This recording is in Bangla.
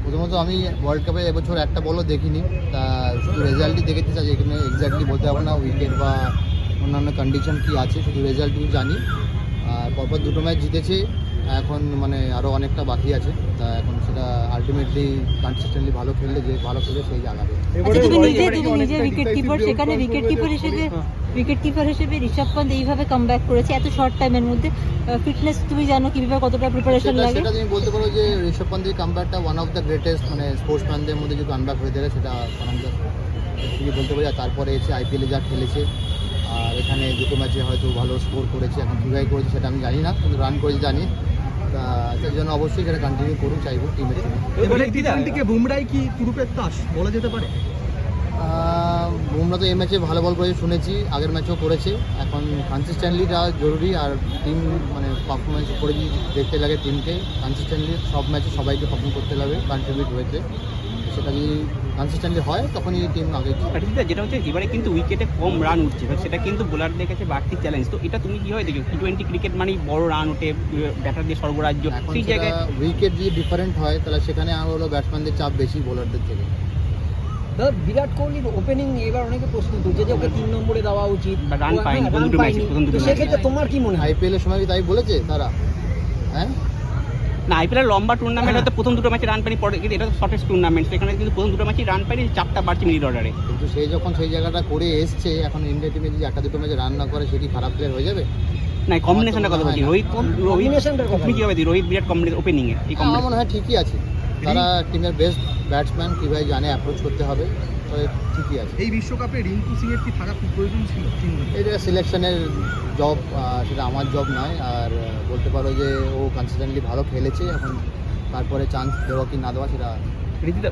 প্রথমত আমি ওয়ার্ল্ড কাপে এবছর একটা বলও দেখিনি, তা শুধু রেজাল্টই দেখেছি। আজ এখানে এক্স্যাক্টলি বলতে পারবো না উইকেট বা অন্যান্য কন্ডিশন কী আছে, শুধু রেজাল্টটুকু জানি। আর পরপর দুটো ম্যাচ জিতেছে, এখন মানে আরও অনেকটা বাকি আছে। তা এখন সেটা আলটিমেটলি কনসিস্টেন্টলি ভালো খেললে সেই জায়গাতে। আচ্ছা, তুমি নিজে উইকেট কিপার, সেখানে উইকেট কিপার হিসেবে ঋষভ পান্ত এইভাবে কামব্যাক করেছে এত শর্ট টাইমের মধ্যে। ফিটনেস তুমি জানো কিভাবে কতটা প্রিপারেশন লাগে? সেটা তুমি বলতে পারো যে ঋষভ পান্তের কামব্যাকটা ওয়ান অফ দ্য গ্রেটেস্ট, মানে স্পোর্টসম্যানদের মধ্যে যদি কামব্যাক হয়ে থাকে সেটা ওয়ান অফ দ্য ঠিকই বলতে পারি। আর তারপরে এসে আইপিএলে যা খেলেছে, আর এখানে দুটো ম্যাচে হয়তো ভালো স্কোর করেছে, এখন কীভাবে করেছে সেটা আমি জানি না, কিন্তু রান করেছে জানি। তা সেই জন্য অবশ্যই সেটা কন্টিনিউ করুন চাইবো টিমের জন্য। এবারে টি20 বুমরাই কি পুরুপের তাস বলা যেতে পারে? বুমরা তো এই ম্যাচে ভালো বল করেছে শুনেছি, আগের ম্যাচেও করেছে। এখন কনসিস্টেন্টলিটা জরুরি, আর টিম মানে পারফরমেন্স করে যদি দেখতে লাগে টিমকে কনসিস্টেন্টলি সব ম্যাচে সবাইকে পারফর্ম করতে লাগে, কন্ট্রিবিউট হয়েছে। সেটা যদি কনসিস্টেন্টলি হয় তখনই টিম আগে। যেটা হচ্ছে এবারে কিন্তু উইকেটে কম রান উঠছে, সেটা কিন্তু বোলারদের কাছে বাড়তি চ্যালেঞ্জ। তো এটা তুমি কীভাবে দেখো? টি20 ক্রিকেট মানেই বড় রান ওঠে, ব্যাটার দিয়ে সর্বরাজ্য, সেই জায়গায় উইকেট যদি ডিফারেন্ট হয় তাহলে সেখানে আরও হলো ব্যাটসম্যানদের চাপ বেশি বোলারদের থেকে। দাদা, বিরাট কোহলির ওপেনিং এবার অনেকে প্রশ্ন তুলছে যে ওকে 3 নম্বরে দেওয়া উচিত, রান পায়নি প্রথম দুটো ম্যাচে। সেক্ষেত্রে তোমার কি মনে হয়? আইপিএলের সময় কি তাই বলেছে তারা? হ্যাঁ না, আইপিএল লম্বা টুর্নামেন্ট হয়তো প্রথম দুটো ম্যাচে রান পায়নি, পরে কিন্তু এটা শর্টেস্ট টুর্নামেন্ট, সেখানে কিন্তু প্রথম দুটো ম্যাচে রান পায়নি, চাপটা বাড়ছে মিডল অর্ডারে। কিন্তু সেই যখন সেই জায়গাটা করে এসছে, এখন ইন্ডিয়া টিমে যদি একটা দুটো ম্যাচে রান না করে সে কি খারাপ প্লেয়ার হয়ে যাবে? না, কম্বিনেশনটা কথা বলছি, তুমি কীভাবে দিই রোহিত বিরাট ওপেনিংয়ে এই আমার মনে হয় ঠিকই আছে। তারা টিমের বেস্ট ব্যাটসম্যান, কীভাবে জানে অ্যাপ্রোচ করতে হবে, তবে ঠিকই আছে। এই বিশ্বকাপে রিঙ্কু সিং এর কি থাকা খুব প্রয়োজন ছিল? এটা সিলেকশনের জব, সেটা আমার জব নয়। আর বলতে পারো যে ও কনসিস্টেন্টলি ভালো খেলেছে, এখন তারপরে চান্স দেওয়া কি না দেওয়া সেটা রীতিটা